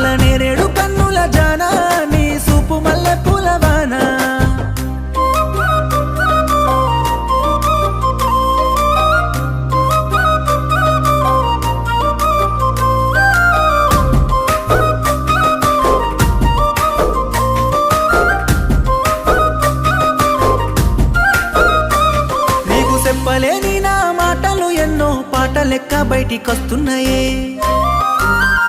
నల్ల నేరేడు కన్నుల జానా నీ సూపు మల్లె పూలవానా నీకు చెప్పలేని నా మాటలు ఎన్నో పాటలెక్క బయటికొస్తున్నాయే